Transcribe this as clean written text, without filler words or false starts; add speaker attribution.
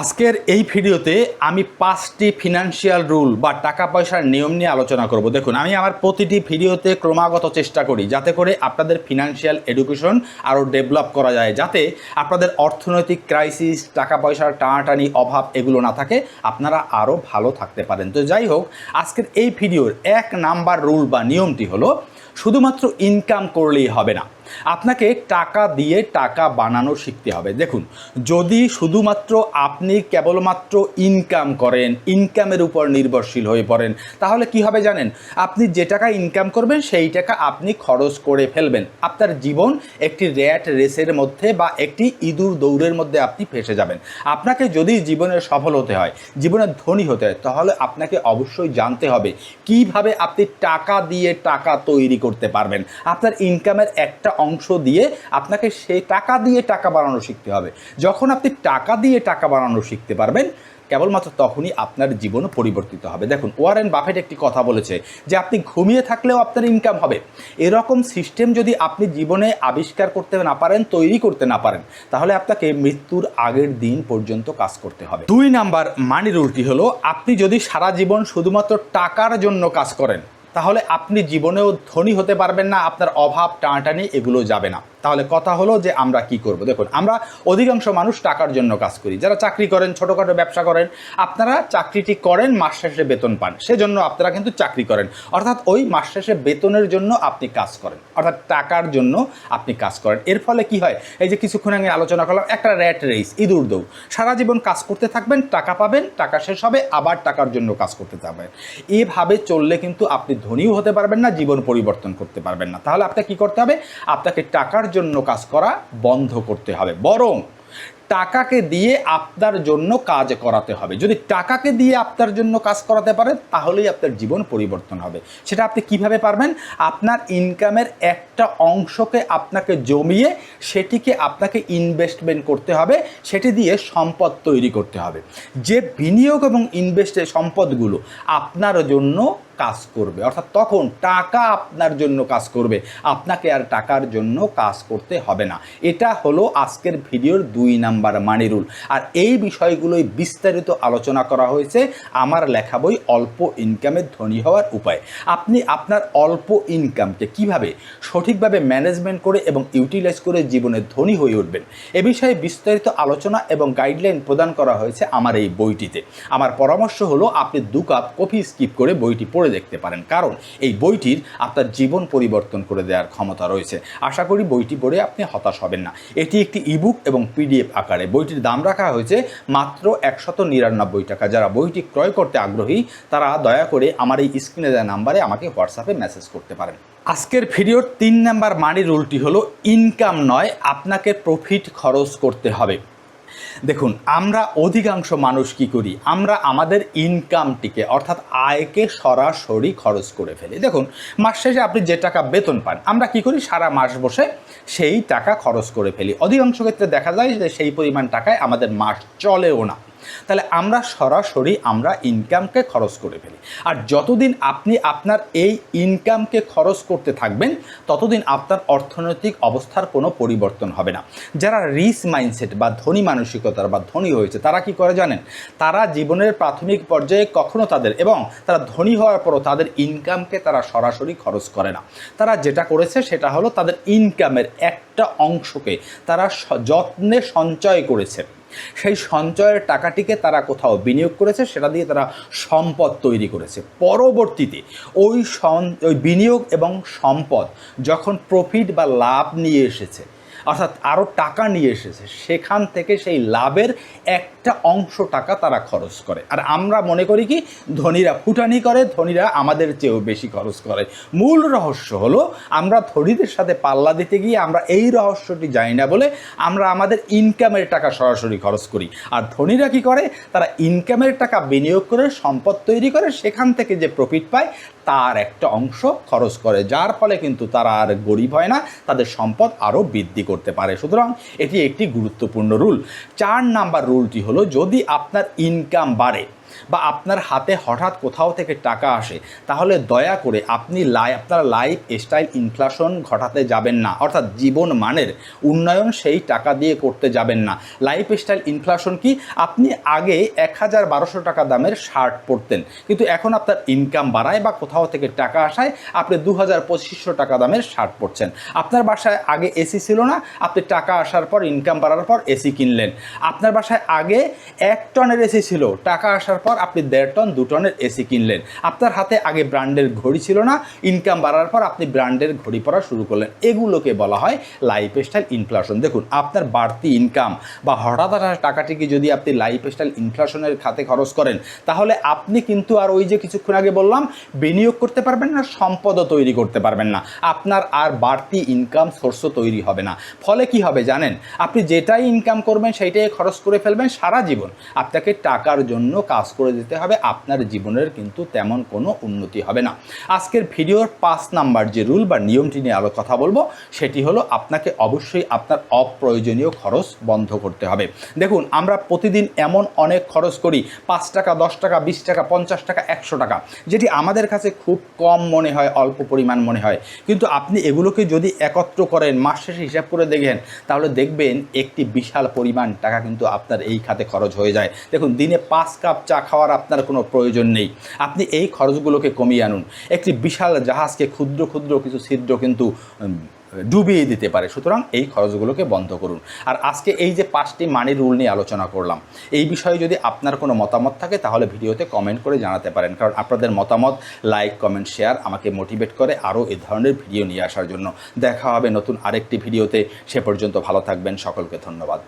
Speaker 1: আজকের এই ভিডিওতে আমি 5টি ফিনান্সিয়াল রুল বা টাকা পয়সার নিয়ম নিয়ে আলোচনা করব। দেখুন, আমি আমার প্রতিটি ভিডিওতে ক্রমাগত চেষ্টা করি যাতে করে আপনাদের ফিনান্সিয়াল এডুকেশন আরও ডেভেলপ করা যায়, যাতে আপনাদের অর্থনৈতিক ক্রাইসিস, টাকা পয়সার টানাটানি, অভাব এগুলো না থাকে, আপনারা আরও ভালো থাকতে পারেন। তো যাই হোক, আজকের এই ভিডিওর 1 নাম্বার রুল বা নিয়মটি হলো শুধুমাত্র ইনকাম করলেই হবে না, আপনাকে টাকা দিয়ে টাকা বানানো শিখতে হবে। দেখুন, যদি শুধুমাত্র আপনি কেবলমাত্র ইনকাম করেন, ইনকামের উপর নির্ভরশীল হয়ে পড়েন, তাহলে কি হবে জানেন? আপনি যে টাকা ইনকাম করবেন সেই টাকা আপনি খরচ করে ফেলবেন। আপনার জীবন একটি র্যাট রেসের মধ্যে বা একটি ইঁদুর দৌড়ের মধ্যে আপনি ফেসে যাবেন। আপনাকে যদি জীবনে সফল হতে হয়, জীবনে ধনী হতে হয়, তাহলে আপনাকে অবশ্যই জানতে হবে কিভাবে আপনি টাকা দিয়ে টাকা তৈরি করতে পারবেন। আপনার ইনকামের একটা অংশ দিয়ে আপনাকে সেই টাকা দিয়ে টাকা বানানো শিখতে হবে। যখন আপনি টাকা দিয়ে টাকা বানানো শিখতে পারবেন, কেবলমাত্র তখনই আপনার জীবনও পরিবর্তিত হবে। দেখুন, ওয়ারেন বাফেট একটি কথা বলেছে যে আপনি ঘুমিয়ে থাকলেও আপনার ইনকাম হবে। এরকম সিস্টেম যদি আপনি জীবনে আবিষ্কার করতে না পারেন, তৈরি করতে না পারেন, তাহলে আপনাকে মৃত্যুর আগের দিন পর্যন্ত কাজ করতে হবে। 2 নাম্বার মানি রুলটি হলো, আপনি যদি সারা জীবন শুধুমাত্র টাকার জন্য কাজ করেন, তাহলে আপনি জীবনেও ধনী হতে পারবেন না, আপনার অভাব টানাটানি এগুলো যাবে না। তাহলে কথা হলো যে আমরা কি করব। দেখুন, আমরা অধিকাংশ মানুষ টাকার জন্য কাজ করি। যারা চাকরি করেন, ছোটোখাটো ব্যবসা করেন, আপনারা চাকরিটি করেন, মাস শেষে বেতন পান, সেজন্য আপনারা কিন্তু চাকরি করেন। অর্থাৎ ওই মাস শেষে বেতনের জন্য আপনি কাজ করেন, অর্থাৎ টাকার জন্য আপনি কাজ করেন। এর ফলে কি হয়, এই যে কিছুক্ষণ আগে আলোচনা করলাম, একটা র্যাট রেস, ইঁদুর দৌড়, সারা জীবন কাজ করতে থাকবেন, টাকা পাবেন, টাকা শেষ হবে, আবার টাকার জন্য কাজ করতে থাকবেন। এভাবে চললে কিন্তু আপনি ধনীও হতে পারবেন না, জীবন পরিবর্তন করতে পারবেন না। তাহলে আপনাকে কি করতে হবে? আপনাকে টাকার জন্য কাজ করা বন্ধ করতে হবে, বরং টাকাকে দিয়ে আপনার জন্য কাজ করাতে হবে। যদি টাকাকে দিয়ে আপনার জন্য কাজ করাতে পারেন, তাহলেই আপনার জীবন পরিবর্তন হবে। সেটা আপনি কিভাবে পারবেন? আপনার ইনকামের একটা অংশকে আপনাকে জমিয়ে সেটিকে আপনাকে ইনভেস্টমেন্ট করতে হবে, সেটি দিয়ে সম্পদ তৈরি করতে হবে। যে বিনিয়োগ এবং ইনভেস্টের সম্পদগুলো আপনার জন্য কাজ করবে, অর্থাৎ তখন টাকা আপনার জন্য কাজ করবে, আপনাকে আর টাকার জন্য কাজ করতে হবে না। এটা হলো আজকের ভিডিওর 2 নাম্বার মানি রুল। আর এই বিষয়গুলোই বিস্তারিত আলোচনা করা হয়েছে আমার লেখা বই অল্প ইনকামে ধনী হওয়ার উপায়। আপনি আপনার অল্প ইনকামকে কিভাবে সঠিকভাবে ম্যানেজমেন্ট করে এবং ইউটিলাইজ করে জীবনে ধনী হয়ে উঠবেন, এ বিষয়ে বিস্তারিত আলোচনা এবং গাইডলাইন প্রদান করা হয়েছে আমার এই বইটিতে। আমার পরামর্শ হলো, আপনি 2 কাপ কফি স্কিপ করে বইটি পড়ে দেখতে পারেন, কারণ এই বইটির আপনার জীবন পরিবর্তন করে দেওয়ার ক্ষমতা রয়েছে। আশা করি বইটি পড়ে আপনি হতাশ হবেন না। এটি একটি ইবুক এবং পিডিএফ আকারে। বইটির দাম রাখা হয়েছে মাত্র 199 টাকা। যারা বইটি ক্রয় করতে আগ্রহী, তারা দয়া করে আমার এই স্ক্রিনে দেওয়া নাম্বারে আমাকে হোয়াটসঅ্যাপে মেসেজ করতে পারেন। আজকের ভিডিওর 3 নাম্বার মানি রুলটি হলো, ইনকাম নয়, আপনাকে প্রফিট খরচ করতে হবে। দেখুন, আমরা অধিকাংশ মানুষ কি করি? আমরা আমাদের ইনকামটিকে, অর্থাৎ আয়কে সরাসরি খরচ করে ফেলি। দেখুন, মাস শেষে আপনি যে টাকা বেতন পান, আমরা কি করি? সারা মাস বসে সেই টাকা খরচ করে ফেলি। অধিকাংশ ক্ষেত্রে দেখা যায় যে সেই পরিমাণ টাকায় আমাদের মাস চলেও না। তাহলে আমরা সরাসরি ইনকামকে খরচ করে ফেলি। আর যতদিন আপনি আপনার এই ইনকামকে খরচ করতে থাকবেন, ততদিন আপনার অর্থনৈতিক অবস্থার কোনো পরিবর্তন হবে না। যারা রিচ মাইন্ডসেট বা ধনী মানসিকতার বা ধনী হয়েছে, তারা কি করে জানেন? তারা জীবনের প্রাথমিক পর্যায়ে কখনো তারা ধনী হওয়ার পরও তাদের ইনকামকে তারা সরাসরি খরচ করে না। তারা যেটা করেছে সেটা হলো, তাদের ইনকামের একটা অংশকে তারা যত্নে সঞ্চয় করেছে। সেই সঞ্চয়ের টাকাটিকে তারা কোথাও বিনিয়োগ করেছে, সেটা দিয়ে তারা সম্পদ তৈরি করেছে। পরবর্তীতে ওই বিনিয়োগ এবং সম্পদ যখন প্রফিট বা লাভ নিয়ে এসেছে, অর্থাৎ আরও টাকা নিয়ে এসেছে, সেখান থেকে সেই লাভের একটা অংশ টাকা তারা খরচ করে। আর আমরা মনে করি কি, ধনীরা ফুটানি করে, ধনীরা আমাদের চেয়েও বেশি খরচ করে। মূল রহস্য হলো, আমরা ধনীদের সাথে পাল্লা দিতে গিয়ে আমরা এই রহস্যটি জানি না বলে আমরা আমাদের ইনকামের টাকা সরাসরি খরচ করি। আর ধনীরা কি করে? তারা ইনকামের টাকা বিনিয়োগ করে সম্পদ তৈরি করে, সেখান থেকে যে প্রফিট পায় তার একটা অংশ খরচ করে, যার ফলে কিন্তু তারা আর গরিব হয় না, তাদের সম্পদ আরও বৃদ্ধি করতে পারে। সুতরাং এটি একটি গুরুত্বপূর্ণ রুল। 4 নাম্বার রুলটি হলো, যদি আপনার ইনকাম বাড়ে, বা আপনার হাতে হঠাৎ কোথাও থেকে টাকা আসে, তাহলে দয়া করে আপনি আপনার লাইফ স্টাইল ইনফ্লেশন ঘটাতে যাবেন না, অর্থাৎ জীবন মানের উন্নয়ন সেই টাকা দিয়ে করতে যাবেন না। লাইফ স্টাইল ইনফ্লেশন কি? আপনি আগে ১,১২০০ টাকা দামের শার্ট পরতেন, কিন্তু এখন আপনার ইনকাম বাড়ায় বা কোথাও থেকে টাকা আসায় আপনি ২,২৫০ টাকা দামের শার্ট পরছেন। আপনার বাসায় আগে এসি ছিল না, আপনি টাকা আসার পর ইনকাম বাড়ার পর এসি কিনলেন। আপনার বাসায় আগে ১ টনের এসি ছিল, টাকা আসার পর আপনি ১.৫ টন ২ টনের এসি কিনলেন। আপনার হাতে আগে ব্র্যান্ডের ঘড়ি ছিল না, ইনকাম বাড়ার পর আপনি ব্র্যান্ডের ঘড়ি পরা শুরু করলেন। এগুলোকে বলা হয় লাইফ স্টাইল ইনফ্লেশন। দেখুন, আপনার বাড়তি ইনকাম বা হঠাৎ টাকাটিকে যদি আপনি লাইফ স্টাইল ইনফ্লেশনের খাতে খরচ করেন, তাহলে আপনি কিন্তু আর ওই যে কিছুক্ষণ আগে বললাম বিনিয়োগ করতে পারবেন না, সম্পদও তৈরি করতে পারবেন না, আপনার আর বাড়তি ইনকাম সোর্সও তৈরি হবে না। ফলে কি হবে জানেন? আপনি যেটাই ইনকাম করবেন সেইটাই খরচ করে ফেলবেন সারা জীবন। আপনাকে টাকার জন্য কাজ করে দিতে হবে, আপনার জীবনের কিন্তু তেমন কোনো উন্নতি হবে না। আজকের ভিডিওর ৫ নাম্বার যে রুল বা নিয়মটি নিয়ে আরও কথা বলবো, সেটি হলো আপনাকে অবশ্যই আপনার অপ্রয়োজনীয় খরচ বন্ধ করতে হবে। দেখুন, আমরা প্রতিদিন এমন অনেক খরচ করি, ৫ টাকা, ১০ টাকা, ২০ টাকা, ৫০ টাকা, ১০০ টাকা, যেটি আমাদের কাছে খুব কম মনে হয়, অল্প পরিমাণ মনে হয়। কিন্তু আপনি এগুলোকে যদি একত্র করেন, মাস শেষে হিসাব করে দেখেন, তাহলে দেখবেন একটি বিশাল পরিমাণ টাকা কিন্তু আপনার এই খাতে খরচ হয়ে যায়। দেখুন, দিনে ৫ কাপ চা খাওয়ার আপনার কোনো প্রয়োজন নেই। আপনি এই খরচগুলোকে কমিয়ে আনুন। একটি বিশাল জাহাজকে ক্ষুদ্র ক্ষুদ্র কিছু ছিদ্র কিন্তু ডুবিয়ে দিতে পারে। সুতরাং এই খরচগুলোকে বন্ধ করুন। আর আজকে এই যে 5টি মানি রুল নিয়ে আলোচনা করলাম, এই বিষয়ে যদি আপনার কোনো মতামত থাকে তাহলে ভিডিওতে কমেন্ট করে জানাতে পারেন, কারণ আপনাদের মতামত, লাইক, কমেন্ট, শেয়ার আমাকে মোটিভেট করে আরও এই ধরনের ভিডিও নিয়ে আসার জন্য। দেখা হবে নতুন আরেকটি ভিডিওতে। সে পর্যন্ত ভালো থাকবেন। সকলকে ধন্যবাদ।